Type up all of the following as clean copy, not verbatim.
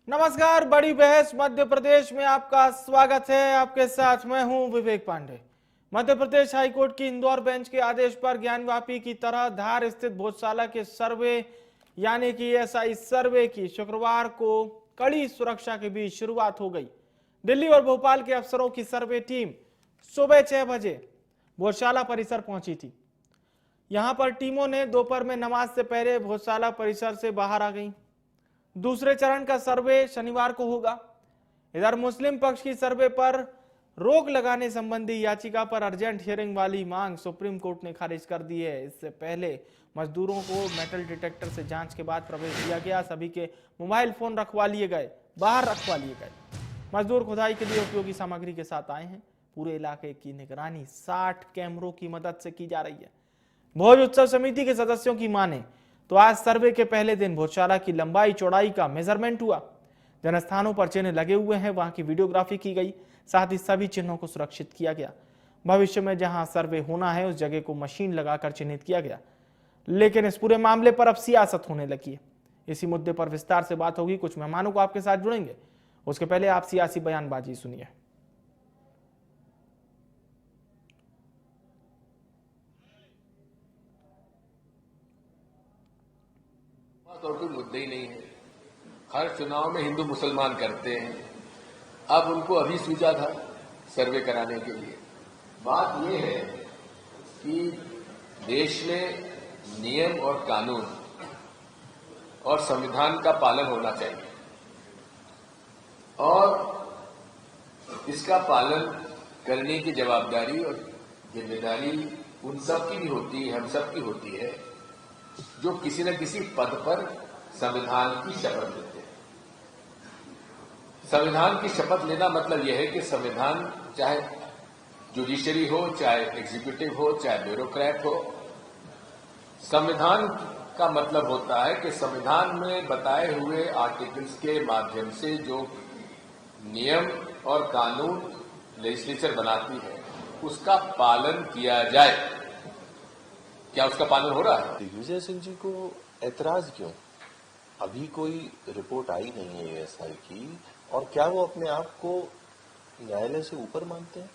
नमस्कार, बड़ी बहस मध्य प्रदेश में आपका स्वागत है। आपके साथ मैं हूं विवेक पांडे। मध्य प्रदेश हाईकोर्ट की इंदौर बेंच के आदेश पर ज्ञानवापी की तरह धार स्थित भोजशाला के सर्वे यानी कि एएसआई सर्वे की शुक्रवार को कड़ी सुरक्षा के बीच शुरुआत हो गई। दिल्ली और भोपाल के अफसरों की सर्वे टीम सुबह 6 बजे भोजशाला परिसर पहुंची थी। यहां पर टीमों ने दोपहर में नमाज से पहले भोजशाला परिसर से बाहर आ गई। दूसरे चरण का सर्वे शनिवार को होगा। इधर मुस्लिम पक्ष की सर्वे पर रोक लगाने संबंधी याचिका पर अर्जेंट हियरिंग वाली मांग सुप्रीम कोर्ट ने खारिज कर दी है। इससे पहले मजदूरों को मेटल डिटेक्टर से जांच के बाद प्रवेश दिया गया। सभी के मोबाइल फोन रखवा लिए गए, बाहर रखवा लिए गए। मजदूर खुदाई के लिए उपयोगी सामग्री के साथ आए हैं। पूरे इलाके की निगरानी 60 कैमरों की मदद से की जा रही है। भोज उत्सव समिति के सदस्यों की माने तो आज सर्वे के पहले दिन भोजशाला की लंबाई चौड़ाई का मेजरमेंट हुआ। जिन स्थानों पर चिन्ह लगे हुए हैं वहां की वीडियोग्राफी की गई, साथ ही सभी चिन्हों को सुरक्षित किया गया। भविष्य में जहां सर्वे होना है उस जगह को मशीन लगाकर चिन्हित किया गया। लेकिन इस पूरे मामले पर अब सियासत होने लगी है। इसी मुद्दे पर विस्तार से बात होगी। कुछ मेहमानों को आपके साथ जुड़ेंगे, उसके पहले आप सियासी बयानबाजी सुनिए। और कोई मुद्दे ही नहीं है। हर चुनाव में हिंदू मुसलमान करते हैं। अब उनको अभी सूझा था सर्वे कराने के लिए। बात यह है कि देश में नियम और कानून और संविधान का पालन होना चाहिए और इसका पालन करने की जवाबदारी और जिम्मेदारी उन सब की भी होती है, हम सब की होती है जो किसी न किसी पद पर संविधान की शपथ लेते हैं। संविधान की शपथ लेना मतलब यह है कि संविधान चाहे जुडिशरी हो, चाहे एग्जीक्यूटिव हो, चाहे ब्यूरोक्रेट हो, संविधान का मतलब होता है कि संविधान में बताए हुए आर्टिकल्स के माध्यम से जो नियम और कानून लेजिस्लेचर बनाती है उसका पालन किया जाए। क्या उसका पालन हो रहा है? दिग्विजय सिंह जी को ऐतराज क्यों? अभी कोई रिपोर्ट आई नहीं है एएसआई की, और क्या वो अपने आप को न्यायालय से ऊपर मानते हैं?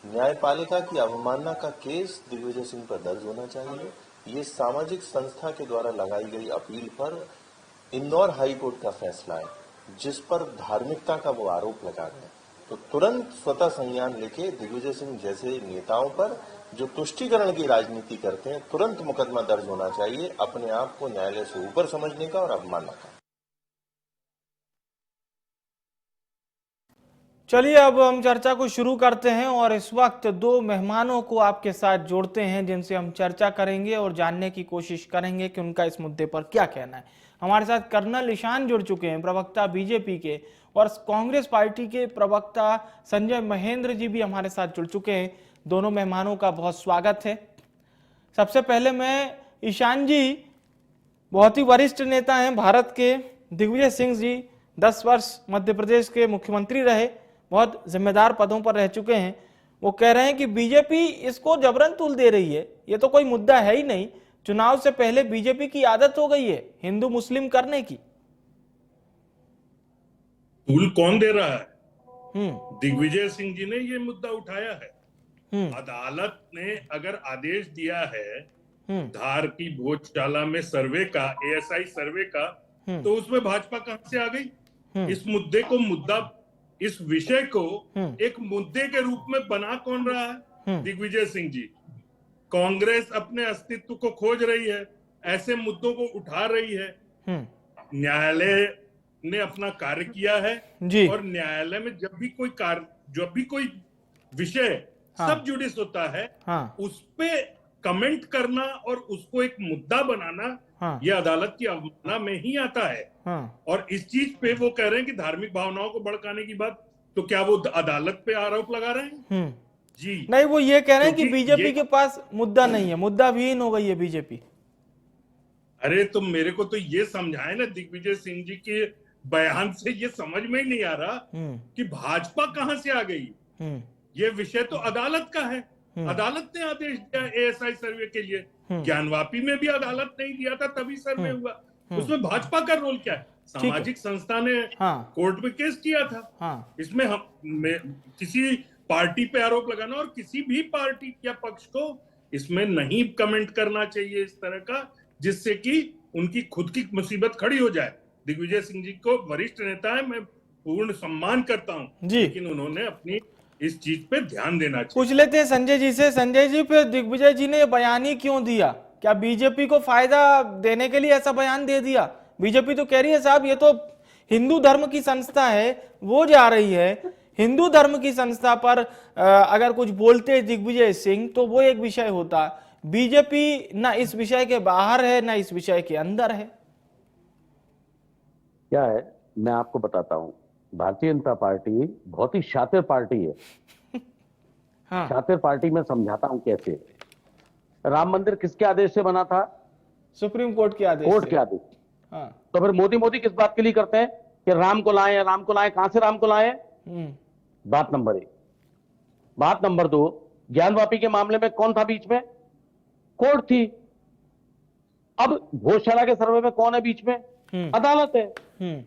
न्यायपालिका की अवमानना का केस दिग्विजय सिंह पर दर्ज होना चाहिए। ये सामाजिक संस्था के द्वारा लगाई गई अपील पर इंदौर हाई कोर्ट का फैसला है, जिस पर धार्मिकता का वो आरोप लगा रहे हैं। तो तुरंत स्वतः संज्ञान लेके दिग्विजय सिंह जैसे नेताओं पर जो तुष्टीकरण की राजनीति करते हैं तुरंत मुकदमा दर्ज होना चाहिए, अपने आप को न्यायालय से ऊपर समझने का और अवमानना का। चलिए अब हम चर्चा को शुरू करते हैं और इस वक्त दो मेहमानों को आपके साथ जोड़ते हैं जिनसे हम चर्चा करेंगे और जानने की कोशिश करेंगे कि उनका इस मुद्दे पर क्या कहना है। हमारे साथ कर्नल ईशान जुड़ चुके हैं, प्रवक्ता बीजेपी के, और कांग्रेस पार्टी के प्रवक्ता संजय महेंद्र जी भी हमारे साथ जुड़ चुके हैं। दोनों मेहमानों का बहुत स्वागत है। सबसे पहले मैं ईशान जी, बहुत ही वरिष्ठ नेता हैं भारत के। दिग्विजय सिंह जी 10 वर्ष मध्य प्रदेश के मुख्यमंत्री रहे, बहुत जिम्मेदार पदों पर रह चुके हैं। वो कह रहे हैं कि बीजेपी इसको जबरन तूल दे रही है, ये तो कोई मुद्दा है ही नहीं। चुनाव से पहले बीजेपी की आदत हो गई है हिंदू मुस्लिम करने की। तूल कौन दे रहा है? दिग्विजय सिंह जी ने ये मुद्दा उठाया है। अदालत ने अगर आदेश दिया है धार की भोजशाला में सर्वे का, एएसआई सर्वे का, तो उसमें भाजपा कहां से आ गई? इस मुद्दे को इस विषय को एक मुद्दे के रूप में बना कौन रहा है? दिग्विजय सिंह जी। कांग्रेस अपने अस्तित्व को खोज रही है, ऐसे मुद्दों को उठा रही है। न्यायालय ने अपना कार्य किया है और न्यायालय में जब भी कोई विषय सब जुडिस होता है, उस पे कमेंट करना और उसको एक मुद्दा बनाना, यह अदालत की अवमानना में ही आता है। और इस चीज पे वो कह रहे हैं कि धार्मिक भावनाओं को भड़काने की बात, तो क्या वो अदालत पे आरोप लगा रहे हैं? जी नहीं, वो ये कह रहे हैं कि बीजेपी के पास मुद्दा नहीं है, मुद्दा विहीन हो गई है बीजेपी। अरे तो मेरे को तो ये समझाए ना, दिग्विजय सिंह जी के बयान से ये समझ में ही नहीं आ रहा कि भाजपा कहां से आ गई। ये विषय तो अदालत का है। अदालत ने आदेश दिया एएसआई सर्वे के लिए। ज्ञानवापी में भी अदालत नहीं दिया था, तभी सर्वे हुआ। उसमें भाजपा का रोल क्या है? सामाजिक संस्था ने कोर्ट में केस किया था। इसमें किसी पार्टी पे आरोप लगाना और किसी भी पार्टी या पक्ष को इसमें नहीं कमेंट करना चाहिए इस तरह का, जिससे कि उनकी खुद की मुसीबत खड़ी हो जाए। दिग्विजय सिंह जी को वरिष्ठ नेता है, मैं पूर्ण सम्मान करता हूं, लेकिन उन्होंने अपनी इस चीज पे ध्यान देना चाहिए। पूछ लेते हैं संजय जी से। संजय जी, फिर दिग्विजय जी ने बयान ही क्यों दिया? क्या बीजेपी को फायदा देने के लिए ऐसा बयान दे दिया? बीजेपी तो कह रही है साहब ये तो हिंदू धर्म की संस्था है, वो जा रही है। हिंदू धर्म की संस्था पर अगर कुछ बोलते दिग्विजय सिंह तो वो एक विषय होता। बीजेपी ना इस विषय के बाहर है ना इस विषय के अंदर है। क्या है, मैं आपको बताता हूं। भारतीय जनता पार्टी बहुत ही शातिर पार्टी है। शातिर पार्टी में समझाता हूं कैसे। राम मंदिर किसके आदेश से बना था? सुप्रीम कोर्ट के आदेश। कोर्ट के आदेश। तो फिर मोदी किस बात के लिए करते हैं कि राम को लाए, राम को लाए? कहां से राम को लाए? बात नंबर 1। बात नंबर 2, ज्ञानवापी के मामले में कौन था बीच में? कोर्ट थी। अब भोजशाला के सर्वे में कौन है बीच में? अदालत है।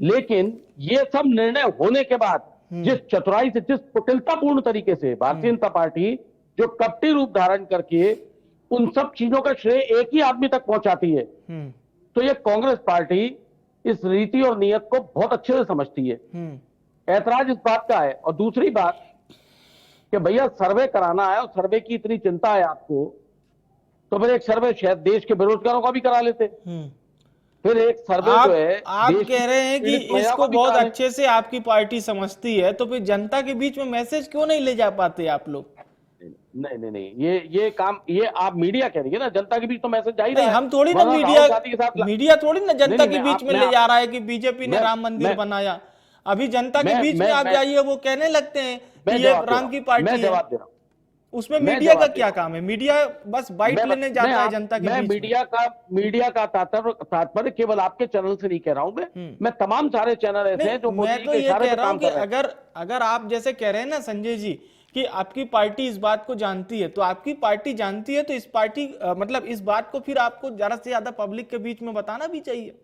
लेकिन ये सब निर्णय होने के बाद जिस चतुराई से, जिस कुटिलतापूर्ण तरीके से भारतीय जनता पार्टी जो कपटी रूप धारण करके उन सब चीजों का श्रेय एक ही आदमी तक पहुंचाती है, तो ये कांग्रेस पार्टी इस रीति और नियत को बहुत अच्छे से समझती है। ऐतराज इस बात का है। और दूसरी बात कि भैया सर्वे कराना है और सर्वे की इतनी चिंता है आपको, तो फिर एक सर्वे शायद देश के बेरोजगारों का भी करा लेते। फिर एक सर्वे जो है, आप कह रहे हैं कि इसको बहुत अच्छे से आपकी पार्टी समझती है, तो फिर जनता के बीच में मैसेज क्यों नहीं ले जा पाते आप लोग? नहीं, ये काम ये आप मीडिया कह रही है ना, जनता के बीच तो मैसेज जा ही रहा है। हम थोड़ी ना मीडिया थोड़ी ना जनता के बीच में ले जा रहा है कि बीजेपी ने राम मंदिर बनाया। अभी जनता के बीच में आप जाइए, वो कहने लगते हैं कि ये राम की पार्टी है। जवाब दे रहा हूं। उसमें मीडिया का क्या काम है? मीडिया बस बाइट लेने जाता है जनता के बीच। मीडिया का तात्पर्य केवल आपके चैनल से नहीं कह रहा हूं मैं तमाम सारे चैनल ऐसे हैं जो मैं तो ये कह रहा हूं कि अगर आप जैसे कह रहे हैं ना संजय जी कि आपकी पार्टी इस बात को जानती है, तो आपकी पार्टी जानती है तो इस पार्टी मतलब इस बात को फिर आपको ज्यादा से ज्यादा पब्लिक के बीच में बताना भी चाहिए।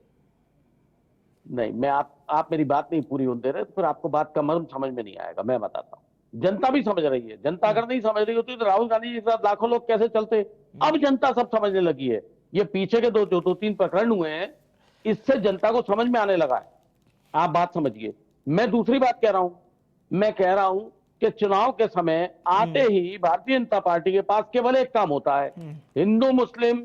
नहीं, मैं आप मेरी बात नहीं पूरी होने दे रहे, तो फिर आपको बात का मर्म समझ में नहीं आएगा। मैं बताता हूं, जनता भी समझ रही है। जनता अगर नहीं समझ रही होती तो राहुल गांधी के साथ लाखों लोग कैसे चलते? अब जनता सब समझने लगी है। ये पीछे के दो तीन प्रकरण हुए हैं, इससे जनता को समझ में आने लगा है। आप बात समझिए। मैं दूसरी बात कह रहा हूं, मैं कह रहा हूं कि चुनाव के समय आते ही भारतीय जनता पार्टी के पास केवल एक काम होता है, हिंदू मुस्लिम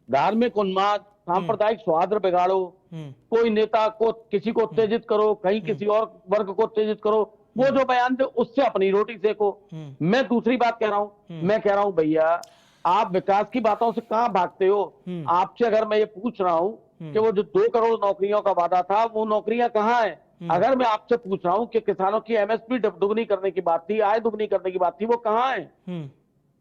धार्मिक उन्माद सांप्रदायिक सौहार्द बिगाड़ो, कोई नेता को किसी को उत्तेजित करो, कहीं किसी और वर्ग को उत्तेजित करो, वो जो बयान दे उससे अपनी रोटी सेको। मैं दूसरी बात कह रहा हूं, मैं कह रहा हूं भैया आप विकास की बातों से कहां भागते हो? आपसे अगर मैं ये पूछ रहा हूं कि वो जो 2 करोड़ नौकरियों का वादा था वो नौकरियां कहां है? अगर मैं आपसे पूछ रहा हूं कि किसानों की एमएसपी दुगनी करने की बात थी, आय दुगनी करने की बात थी, वो कहां है?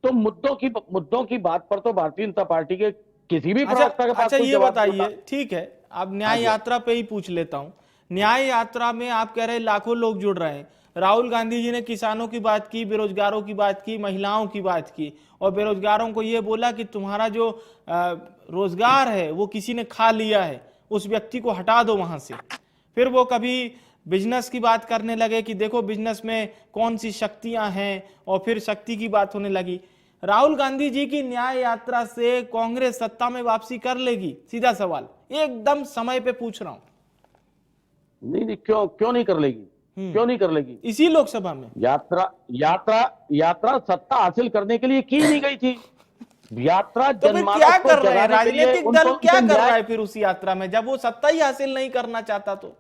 तो मुद्दों की बात पर तो भारतीय जनता पार्टी के किसी भी प्रवक्ता के पास अच्छा ये बताइए, ठीक है अब न्याय यात्रा पे ही पूछ लेता हूं। न्याय यात्रा में आप कह रहे हैं लाखों लोग जुड़ रहे हैं। राहुल गांधी जी ने किसानों की बात की, बेरोजगारों की बात की, महिलाओं की बात की, और बेरोजगारों को यह बोला कि तुम्हारा जो रोजगार है वो किसी ने खा लिया है, उस व्यक्ति को हटा दो वहां से। फिर वो कभी बिजनेस की बात करने लगे कि देखो बिजनेस में कौन सी शक्तियां हैं, और फिर शक्ति की बात होने लगी। राहुल गांधी जी की न्याय यात्रा से कांग्रेस सत्ता में वापसी कर लेगी? सीधा सवाल, एकदम समय पे पूछ रहा हूं। नहीं, क्यों नहीं कर लेगी? क्यों नहीं कर लेगी? इसी लोकसभा में यात्रा सत्ता हासिल करने के लिए की नहीं गई थी। यात्रा तो फिर क्या कर रहे हैं राजनीतिक दल? क्या कर रहा है फिर उस यात्रा में जब वो सत्ता ही हासिल नहीं करना चाहता? तो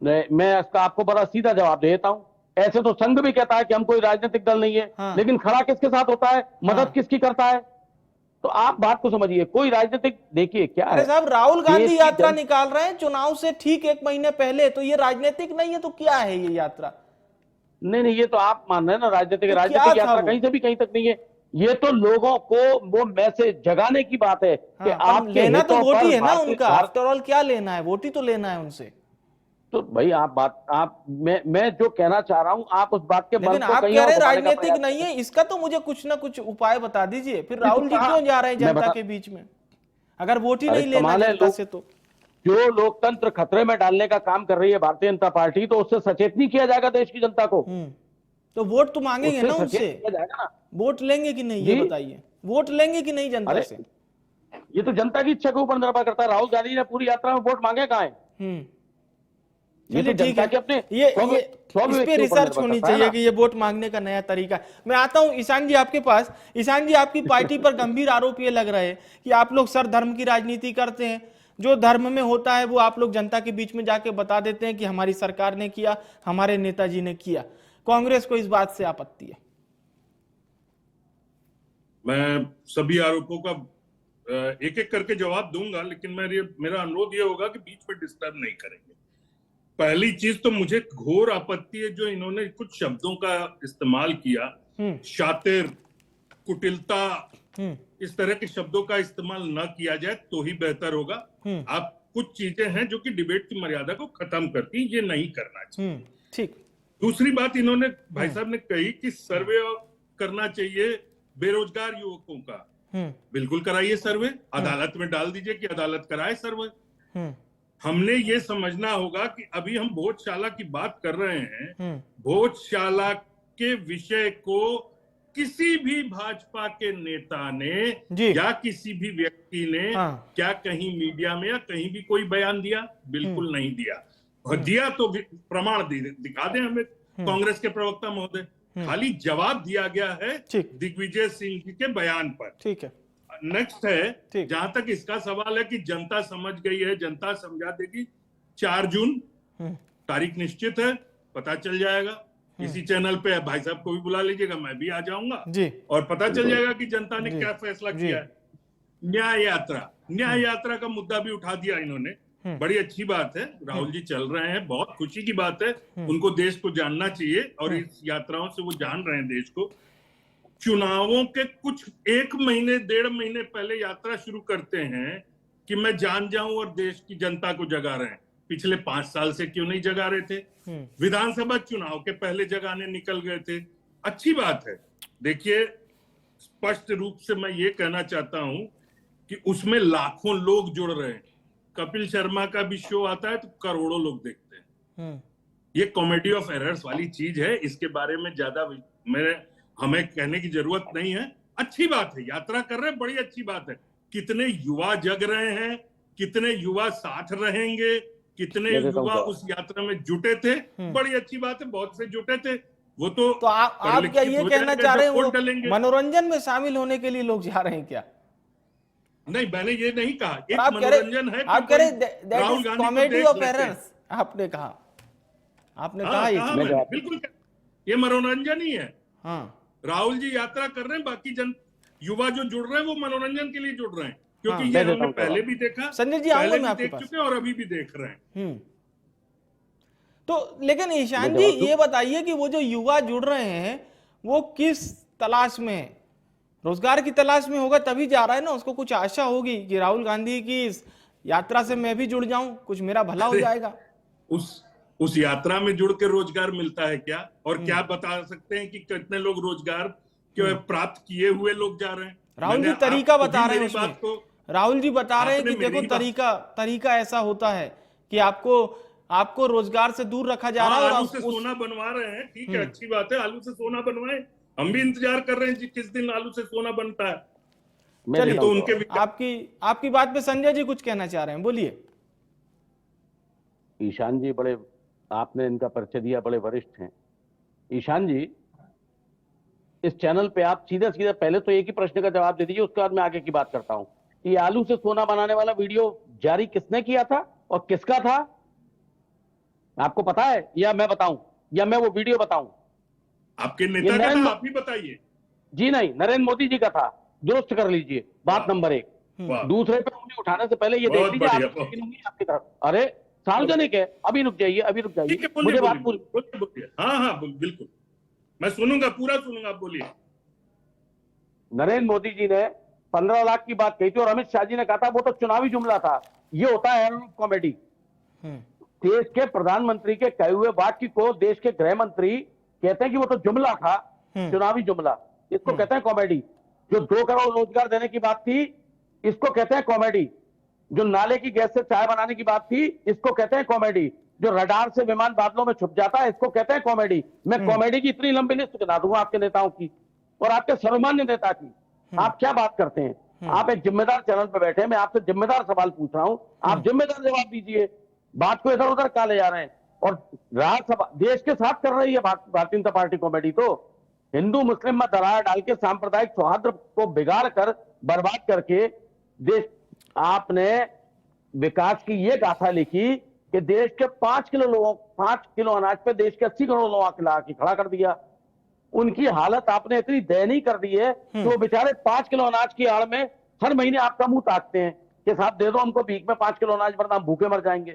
मैं इसका आपको बड़ा सीधा जवाब देता हूं। ऐसे तो संघ भी कहता है कि हम कोई राजनीतिक दल नहीं है, लेकिन खड़ा किसके साथ होता है, मदद किसकी करता है? तो आप बात को समझिए। कोई राजनीतिक, देखिए क्या है साहब, राहुल गांधी यात्रा निकाल रहे हैं चुनाव से ठीक 1 महीने पहले, तो ये राजनीतिक नहीं है तो क्या है ये यात्रा? नहीं, ये तो आप मान रहे हैं ना राजनीतिक। राजनीतिक यात्रा कहीं से भी कहीं तक नहीं है। ये तो लोगों को वो मैसेज जगाने की बात है कि आप लेना तो वोट ही है ना उनका। आफ्टर ऑल क्या लेना है? वोट ही तो लेना है उनसे। तो भाई मैं जो कहना चाह रहा हूं आप उस बात के लेकिन आप कह रहे राजनीतिक नहीं है, इसका तो मुझे कुछ ना कुछ उपाय बता दीजिए। फिर राहुल जी क्यों जा रहे हैं जनता के बीच में अगर वोट ही नहीं लेना जनता से? तो जो लोकतंत्र खतरे में डालने का काम कर रही है भारतीय जनता पार्टी, तो उससे सचेत नहीं किया जाएगा देश की जनता को। तो वोट तो मांगेंगे ना उससे उनसे, सचेत किया जाएगा ना। वोट लेंगे कि नहीं ये जी? बताइए, वोट लेंगे कि नहीं जनता अरे से? ये तो जनता की इच्छा के ऊपर निर्भर करता है। राहुल गांधी ने पूरी यात्रा में वोट मांगे कहाँ है? ये चलिए तो ठीक जनता है, के अपने ये इस पे रिसर्च होनी चाहिए कि ये वोट मांगने का नया तरीका। मैं आता हूं ईशान जी आपके पास। ईशान जी, आपकी पार्टी पर गंभीर आरोप ये लग रहे हैं कि आप लोग सर धर्म की राजनीति करते हैं। जो धर्म में होता है वो आप लोग जनता के बीच में जाके बता देते हैं कि हमारी सरकार ने किया, हमारे नेताजी ने किया। कांग्रेस को इस बात से आपत्ति है। मैं सभी आरोपों का एक एक करके जवाब दूंगा, लेकिन मेरा अनुरोध ये होगा कि बीच में डिस्टर्ब नहीं करेंगे। पहली चीज तो मुझे घोर आपत्ति है जो इन्होंने कुछ शब्दों का इस्तेमाल किया, शातिर, कुटिलता, इस तरह के शब्दों का इस्तेमाल न किया जाए तो ही बेहतर होगा। आप कुछ चीजें हैं जो कि डिबेट की मर्यादा को खत्म करती हैं, ये नहीं करना चाहिए। ठीक। दूसरी बात इन्होंने भाई साहब ने कही कि सर्वे करना चाहिए बेरोजगार युवकों का। बिल्कुल कराइए सर्वे, अदालत में डाल दीजिए कि अदालत कराए सर्वे। हमने ये समझना होगा कि अभी हम भोजशाला की बात कर रहे हैं। भोजशाला के विषय को किसी भी भाजपा के नेता ने या किसी भी व्यक्ति ने क्या कहीं मीडिया में या कहीं भी कोई बयान दिया? बिल्कुल नहीं दिया। और दिया तो प्रमाण दिखा दें हमें कांग्रेस के प्रवक्ता महोदय। खाली जवाब दिया गया है दिग्विजय सिंह जी के बयान पर। ठीक है, नेक्स्ट है, जहां तक इसका सवाल है कि जनता समझ गई है, जनता समझा देगी। 4 जून तारीख निश्चित है, पता चल जाएगा। इसी चैनल पे भाई साहब को भी बुला लीजिएगा, मैं भी आ जाऊंगा और पता चल जाएगा कि जनता ने क्या फैसला किया है। न्याय यात्रा का मुद्दा भी उठा दिया इन्होंने, बड़ी अच्छी बात है। राहुल जी चल रहे हैं, बहुत खुशी की बात है। उनको देश को जानना चाहिए और इस यात्राओं से वो जान रहे हैं देश को। चुनावों के कुछ 1 महीने 1.5 महीने पहले यात्रा शुरू करते हैं कि मैं जान जाऊं और देश की जनता को जगा रहे हैं। पिछले 5 साल से क्यों नहीं जगा रहे थे? विधानसभा चुनाव के पहले जगाने निकल गए थे। अच्छी बात है। देखिए, स्पष्ट रूप से मैं ये कहना चाहता हूं कि उसमें लाखों लोग जुड़ रहे हैं। कपिल शर्मा का भी शो आता है तो करोड़ों लोग देखते हैं। ये कॉमेडी ऑफ एरर्स वाली चीज है, इसके बारे में ज्यादा हमें कहने की जरूरत नहीं है। अच्छी बात है, यात्रा कर रहे हैं, बड़ी अच्छी बात है। कितने युवा जग रहे हैं, कितने युवा साथ रहेंगे, कितने युवा उस यात्रा में जुटे थे, बड़ी अच्छी बात है। बहुत से जुटे थे, वो तो आप क्या ये कहना चाह रहे हैं वो मनोरंजन में शामिल होने के लिए लोग जा रहे हैं क्या? नहीं, मैंने ये नहीं कहा। एक मनोरंजन है, आप कह रहे कॉमेडी ऑफ एरर्स आपने कहा, बिल्कुल ये मनोरंजन ही है। राहुल जी यात्रा कर रहे हैं, बाकी युवा जो जुड़ रहे हैं वो मनोरंजन के लिए जुड़ रहे हैं, क्योंकि ये हमने पहले भी देखा, संजय जी पहले भी देख चुके और अभी भी देख रहे हैं। तो लेकिन ईशान जी ये बताइए कि वो जो युवा जुड़ रहे हैं वो किस तलाश में, रोजगार की तलाश में होगा तभी जा रहा है ना। उसको कुछ आशा होगी कि राहुल गांधी की इस यात्रा से मैं भी जुड़ जाऊं, कुछ मेरा भला हो जाएगा। उस यात्रा में जुड़ के रोजगार मिलता है क्या? और क्या बता सकते हैं कि कितने लोग रोजगार के प्राप्त किए हुए लोग जा रहे हैं? राहुल जी तरीका बता रहे हैं उसमें। राहुल जी बता रहे हैं कि देखो तरीका ऐसा होता है कि आपको रोजगार से दूर रखा जा रहा है। आलू से सोना बनवा रहे हैं, ठीक है, अच्छी बात है। आलू से सोना बनवाएं, हम भी इंतजार कर रहे हैं किस दिन आलू से सोना बनता है। चलिए, तो उनके आपकी बात पे संजय जी कुछ कहना चाह रहे हैं, बोलिए। ईशान जी बड़े, आपने इनका परिचय दिया, बड़े वरिष्ठ हैं। ईशान जी, इस चैनल पे आप सीधा पहले तो एक ही प्रश्न का जवाब दे दीजिए, उसके बाद मैं आगे की बात करता हूं। ये आलू से सोना बनाने वाला वीडियो जारी किसने किया था और किसका था, आपको पता है? या मैं बताऊं, या मैं वो वीडियो बताऊं? आपके नेता का था, आप ही बताइए। जी नहीं, नरेंद्र मोदी जी का था। दुरुस्त कर लीजिए, बात नंबर 1। दूसरे पे उंगली उठाने से पहले ये देख लीजिए आपकी तरफ। अरे सार्वजनिक है, अभी रुक जाइए, मुझे बात पूरी। हाँ बिल्कुल, मैं सुनूंगा, पूरा सुनूंगा, आप बोलिए। नरेंद्र मोदी जी ने 15 लाख की बात कही थी और अमित शाह जी ने कहा था वो तो चुनावी जुमला था। ये होता है कॉमेडी। देश के प्रधानमंत्री के कहे हुए वाक्य को देश के गृह मंत्री कहते हैं कि वो तो जुमला था, चुनावी जुमला। इसको कहते हैं कॉमेडी। जो 2 करोड़ रोजगार देने की बात थी, इसको कहते हैं कॉमेडी। जो नाले की गैस से चाय बनाने की बात थी, इसको कहते हैं कॉमेडी। जो रडार से विमान बादलों में छुप जाता है, इसको कहते हैं कॉमेडी। मैं कॉमेडी की इतनी लंबी लिस्ट गिना दूंगा आपके नेताओं की और आपके सर्वमान्य नेता की। आप क्या बात करते हैं? आप एक जिम्मेदार चैनल पर बैठे हैं, मैं आपसे जिम्मेदार सवाल पूछ रहा हूं, आप जिम्मेदार जवाब दीजिए। बात को इधर उधर कहां ले जा रहे हैं? और राज्यसभा देश के साथ कर रही है भारतीय जनता पार्टी कॉमेडी। तो हिंदू मुस्लिम में दरार डाल के सांप्रदायिक सौहार्द को बिगाड़ कर बर्बाद करके देश, आपने विकास की ये गाथा लिखी कि देश के 5 किलो अनाज पे देश के 80 करोड़ लोगों के खड़ा कर दिया। उनकी हालत आपने इतनी दयनीय कर दी है कि वो बेचारे 5 किलो अनाज की आड़ में हर महीने आपका मुंह ताकते हैं कि साहब दे दो हमको भीख में 5 किलो अनाज, वरना हम भूखे मर जाएंगे।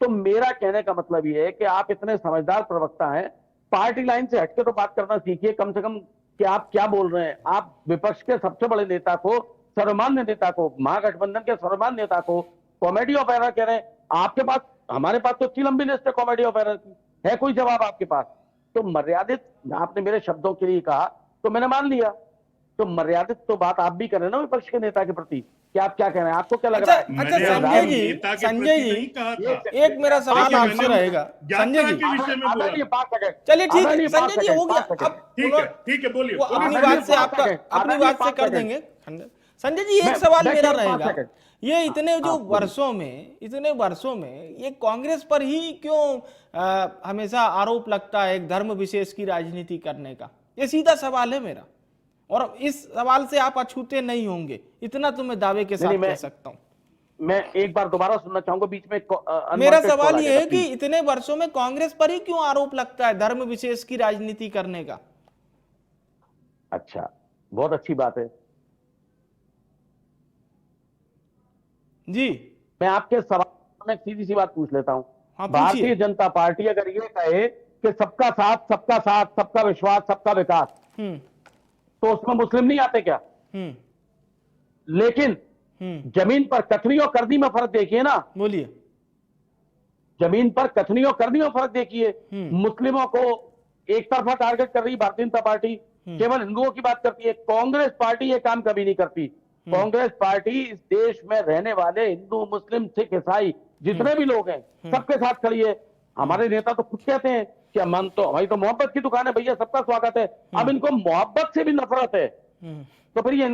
तो मेरा कहने का मतलब ये है कि आप इतने समझदार प्रवक्ता हैं, पार्टी लाइन से हटके तो बात करना सीखिए कम से कम कि आप क्या बोल रहे हैं। आप विपक्ष के सबसे बड़े नेता को, सर्वमान्य नेता को, महागठबंधन के सर्वमान्य नेता को कॉमेडी ऑफ एरर कह रहे हैं। आपके पास, हमारे पास तो इतनी लंबी लिस्ट है कॉमेडी ऑफ एरर की, है कोई जवाब आपके पास? तो मर्यादित, आपने मेरे शब्दों के लिए कहा तो मैंने मान लिया, तो मर्यादित तो बात आप भी करें ना विपक्ष के नेता के प्रति कि आप क्या कह रहे हैं, आपको क्या लग रहा है? अच्छा संजय जी एक मेरा सवाल आपसे रहेगा। संजय जी चलिए ठीक है, संजय जी हो गया, अब ठीक है बोलिए। अपनी बात से कर देंगे। संजय जी एक सवाल मेरा रहेगा, ये इतने वर्षों में ये कांग्रेस पर ही क्यों हमेशा आरोप लगता है एक धर्म विशेष की राजनीति करने का? ये सीधा सवाल है मेरा, और इस सवाल से आप अछूते नहीं होंगे, इतना तो मैं दावे के साथ कह सकता हूं। मैं एक बार दोबारा सुनना चाहूंगा, बीच में मेरा सवाल ये है कि इतने वर्षों में कांग्रेस पर ही क्यों आरोप लगता है धर्म विशेष की राजनीति करने का? अच्छा, बहुत अच्छी बात है जी। मैं आपके सवाल में सीधी सी बात पूछ लेता हूं। हाँ, भारतीय जनता पार्टी अगर ये कहे कि सबका साथ, सबका विश्वास, सबका विकास, तो उसमें मुस्लिम नहीं आते क्या? लेकिन जमीन पर कथनी और करनी में फर्क देखिए ना। बोलिए। जमीन पर कथनी और करनी में फर्क देखिए। मुस्लिमों को एक तरफा टारगेट कर रही भारतीय जनता पार्टी, केवल हिंदुओं की बात करती है। कांग्रेस पार्टी ये काम कभी नहीं करती। कांग्रेस पार्टी इस देश में रहने वाले हिंदू, मुस्लिम, सिख, ईसाई जितने भी लोग हैं सबके साथ खड़ी है। हमारे नेता तो खुद कहते हैं कि मन तो हमारी तो मोहब्बत की दुकान है भैया, सबका स्वागत है। अब इनको मोहब्बत से भी नफरत है, तो फिर ये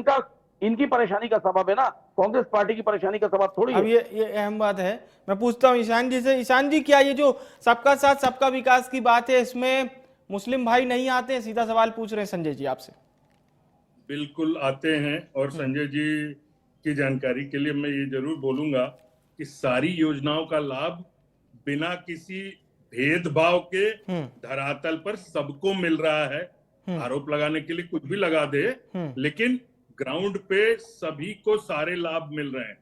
इनकी परेशानी का सबब है ना, कांग्रेस पार्टी की परेशानी का सबब थोड़ी है। अब ये अहम बात है। मैं पूछता हूँ ईशान जी से। ईशान जी, क्या ये जो सबका साथ सबका विकास की बात है, इसमें मुस्लिम भाई नहीं आते हैं? सीधा सवाल पूछ रहे हैं संजय जी आपसे। बिल्कुल आते हैं, और संजय जी की जानकारी के लिए मैं ये जरूर बोलूंगा कि सारी योजनाओं का लाभ बिना किसी भेदभाव के धरातल पर सबको मिल रहा है। आरोप लगाने के लिए कुछ भी लगा दे, लेकिन ग्राउंड पे सभी को सारे लाभ मिल रहे हैं।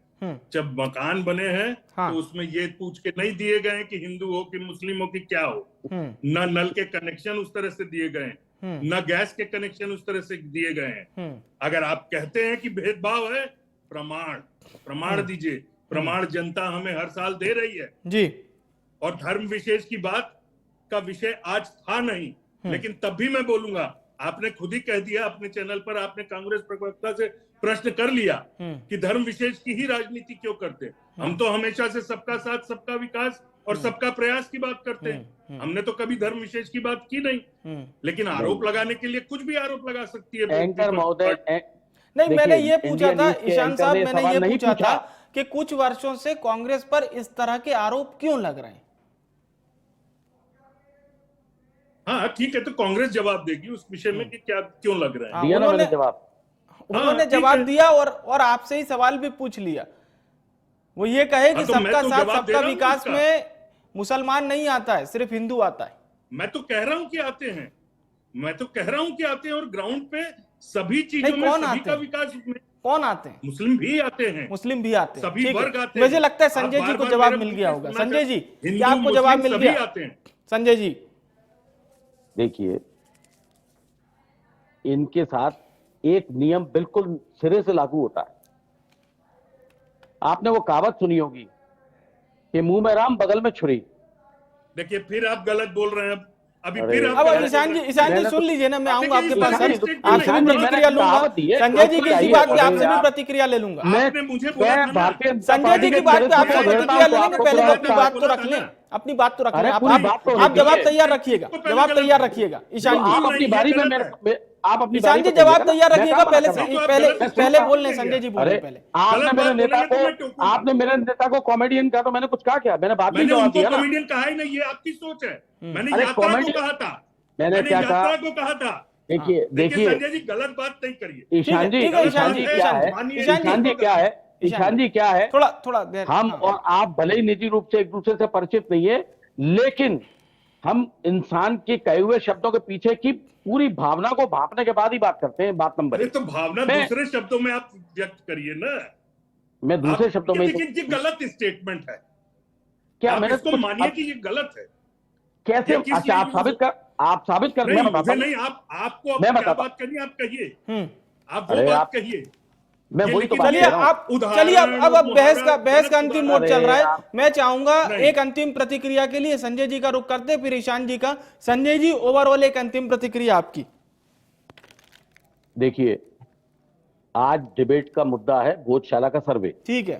जब मकान बने हैं तो उसमें ये पूछ के नहीं दिए गए कि हिंदू हो कि मुस्लिम हो कि क्या हो। न नल के कनेक्शन उस तरह से दिए गए, न गैस के कनेक्शन उस तरह से दिए गए हैं। अगर आप कहते हैं कि भेदभाव है, प्रमाण दीजिए। प्रमाण जनता हमें हर साल दे रही है जी। और धर्म विशेष की बात का विषय आज था नहीं, लेकिन तब भी मैं बोलूंगा, आपने खुद ही कह दिया अपने चैनल पर, आपने कांग्रेस प्रवक्ता से प्रश्न कर लिया कि धर्म विशेष की ही राजनीति क्यों करते। हम तो हमेशा से सबका साथ सबका विकास और सबका प्रयास की बात करते हैं। हमने तो कभी धर्म विशेष की बात की नहीं, लेकिन आरोप लगाने के लिए कुछ भी आरोप लगा सकती है एंकर महोदय। नहीं, मैंने ये पूछा था ईशान साहब, मैंने ये पूछा था कि कुछ वर्षों से कांग्रेस पर इस तरह के आरोप क्यों लग रहे हैं? हाँ ठीक है, तो कांग्रेस जवाब देगी उस विषय में कि क्या क्यों लग रहा है। उन्होंने जवाब दिया और आपसे ही सवाल भी पूछ लिया। वो ये कहे कि सबका साथ सबका विकास में मुसलमान नहीं आता है, सिर्फ हिंदू आता है। मैं तो कह रहा हूं कि आते हैं, और ग्राउंड पे सभी चीजों में सभी का विकास में कौन आते हैं? मुस्लिम भी आते हैं, सभी वर्ग आते हैं। मुझे लगता है संजय जी को जवाब मिल गया होगा। संजय जी, क्या आपको जवाब मिल गया? संजय जी देखिए, इनके साथ एक नियम बिल्कुल सिरे से लागू होता है। आपने वो कहावत सुनी होगी कि मुंह में राम बगल में छुरी। देखिए, फिर आप गलत बोल रहे हैं। अभी अरे, फिर अब ईशान जी सुन लीजिए ना, मैं आऊंगा आपके पास, ईशान जी, आपसे भी ईशान जी, प्रतिक्रिया लूंगा। कहावत दी है, संजय जी की इसी बात पे अरे आपसे भी यार। प्रतिक्रिया ले लूंगा। आपने मुझे बोला था ना, भारतीय जनता संजय पार्टी जी के की बात पे चरित्र आपसे को उधेड़ता प्रतिक्रिया हूं तो ले लेंगे, आपको पहले बुरा तो अपनी लगता है। बात तो रख लें, अपनी बात तो रख अरे लें। पूरी बात तो आप जवाब होनी तैयार रखिएगा, तो पहले जवाब गलत तैयार है। रखिएगा तो ईशान आप जी। अपनी बारी में आप अपनी ईशान बारी जी पे जवाब कहिएगा ना, तैयार मैं रखिएगा, कहाँ पहले मना कर रहा हूं? पहले गलत पहले बात बोल लें, बोलेंगे संजय जी अरे बोले पहले। आपने गलत मेरे बात नेता बोलेंगे तो मैं को टोकूंगा। आपने मेरे नेता को कॉमेडियन कहा तो मैंने कुछ कहा क्या? मैंने बाद में मैंने जवाब उनको दिया ना। कॉमेडियन कहा ही नहीं, ये आपकी सोच है। मैंने अरे यात्रा को कॉमेडी कहा था, मैंने मैंने क्या कहा? यात्रा को कहा था। देखिए देखिए देखिए संजय जी, गलत बात नहीं करिए। ईशान जी ठीक है, ईशान जी क्या है? मानिए, ईशान जी क्या है? ईशान जी क्या है? थोड़ा थोड़ा देर, हम हाँ। और आप भले ही निजी रूप से एक दूसरे से परिचित नहीं है, लेकिन हम इंसान के कहे हुए शब्दों के पीछे की पूरी भावना को भापने के बाद ही बात करते हैं। बात नंबर अरे 1 तो भावना मैं दूसरे शब्दों में आप व्यक्त करिए ना। मैं दूसरे आप शब्दों में देखिए, ये गलत स्टेटमेंट है। क्या आप मैंने इसको कुछ मानिए अब कि ये गलत है। कैसे? ये किस अच्छा लिए आप साबित कर, आप साबित कर, मैं नहीं, बताता मुझे हूं। नहीं, आपको मैं अब क्या बताता बात करनी है आप कहिए। हम्म आप वो अरे बात आप कहिए। मैं ये वही तो लेकिन बात चलिए कह रहा हूं। आप, उदाहरण चलिए अब और बहस का मुहावरा, गलत अंतिम मोड़ अरे चल रहा है। आप- मैं चाहूंगा नहीं। एक अंतिम प्रतिक्रिया के लिए संजय जी का रुख करते, फिर ईशान जी का। संजय जी ओवरऑल एक अंतिम प्रतिक्रिया आपकी। देखिए, आज डिबेट का मुद्दा है भोजशाला का सर्वे। ठीक है।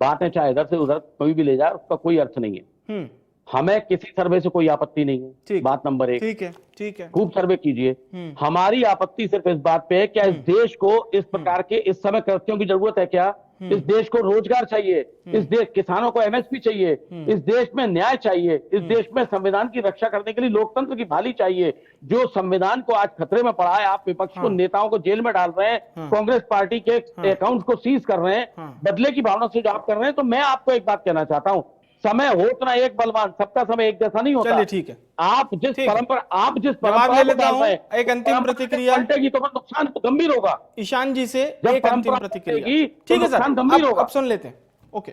बातें चाहे इधर से उधर कोई भी ले जाए, उसका कोई अर्थ नहीं है। हम्म हमें किसी सर्वे से कोई आपत्ति नहीं है। ठीक, बात नंबर 1, ठीक है, ठीक है। खूब सर्वे कीजिए। हमारी आपत्ति सिर्फ इस बात पे है, क्या इस देश को इस प्रकार के इस समय कृत्यों की जरूरत है क्या? इस देश को रोजगार चाहिए, इस देश किसानों को एमएसपी चाहिए, इस देश में न्याय चाहिए, इस देश में संविधान की रक्षा करने के लिए लोकतंत्र की बहाली चाहिए। जो संविधान को आज खतरे में पड़ा है, आप विपक्ष को, नेताओं को जेल में डाल रहे हैं, कांग्रेस पार्टी के अकाउंट को सीज कर रहे हैं, बदले की भावना से जो आप कर रहे हैं, तो मैं आपको एक बात कहना चाहता हूं, समय हो उतना एक बलवान, सबका समय एक जैसा नहीं होता। चलिए ठीक है, आप जिस ठीक है। परंपरा ले को लेता डाल हूं, रहे हैं, एक अंतिम परंपरा प्रतिक्रिया पलटेगी तो फिर नुकसान गंभीर होगा। ईशान जी से जब एक अंतिम परंपरा प्रतिक्रिया। बदलेगी, तो ठीक है सर, नुकसान गंभीर होगा। अब सुन लेते हैं। ओके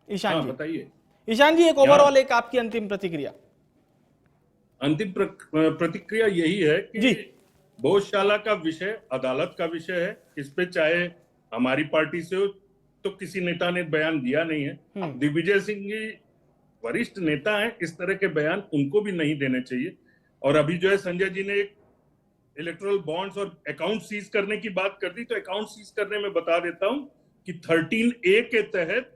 ईशान जी, बताइए। ईशान जी एक ओवरऑल एक आपकी अंतिम प्रतिक्रिया। अंतिम प्रतिक्रिया यही है जी। कि भोजशाला का विषय अदालत का विषय है। इस पे चाहे हमारी पार्टी से हो, तो किसी नेता ने बयान दिया नहीं है। दिग्विजय सिंह जी वरिष्ठ नेता हैं, इस तरह के बयान उनको भी नहीं देने चाहिए। और अभी जो है संजय जी ने एक इलेक्टोरल बॉन्ड्स और अकाउंट सीज करने की बात कर दी, तो अकाउंट सीज करने में बता देता हूं कि 13A के तहत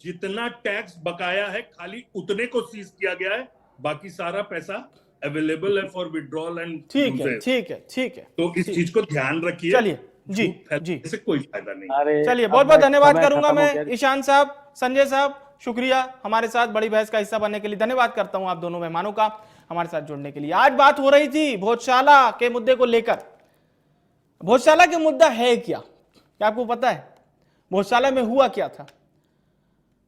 जितना टैक्स बकाया है, खाली उतने को सीज किया गया है, बाकी सारा पैसा अवेलेबल है फॉर विड्रॉल एंड ठीक है, ठीक है, ठीक है। तो इस चीज को ध्यान रखिए। चलिए जी, जी, इससे कोई फायदा नहीं। अरे चलिए अब बहुत बहुत मैं धन्यवाद समय करूंगा खत्म हो मैं गया। ईशान साहब, संजय साहब, शुक्रिया हमारे साथ बड़ी बहस का हिस्सा बनने के लिए। धन्यवाद करता हूं आप दोनों मेहमानों का हमारे साथ जुड़ने के लिए। आज बात हो रही थी भोजशाला के मुद्दे को लेकर। भोजशाला के मुद्दा है क्या आपको पता है? भोजशाला में हुआ क्या था?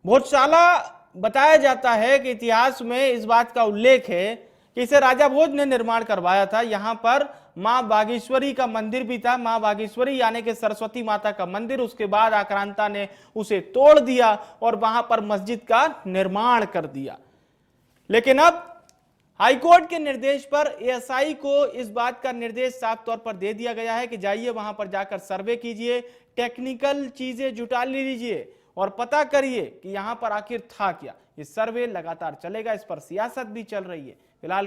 भोजशाला बताया जाता है कि इतिहास में इस बात का उल्लेख है कि इसे राजा भोज ने निर्माण करवाया था। यहां पर मां बागेश्वरी का मंदिर भी था। मां बागेश्वरी यानी कि सरस्वती माता का मंदिर। उसके बाद आक्रांता ने उसे तोड़ दिया और वहां पर मस्जिद का निर्माण कर दिया। लेकिन अब हाईकोर्ट के निर्देश पर एएसआई को इस बात का निर्देश साफ तौर पर दे दिया गया है कि जाइए वहां पर जाकर सर्वे कीजिए, टेक्निकल चीजें जुटा लीजिए और पता करिए कि यहां पर आखिर था क्या। ये सर्वे लगातार चलेगा, इस पर सियासत भी चल रही है। फिलहाल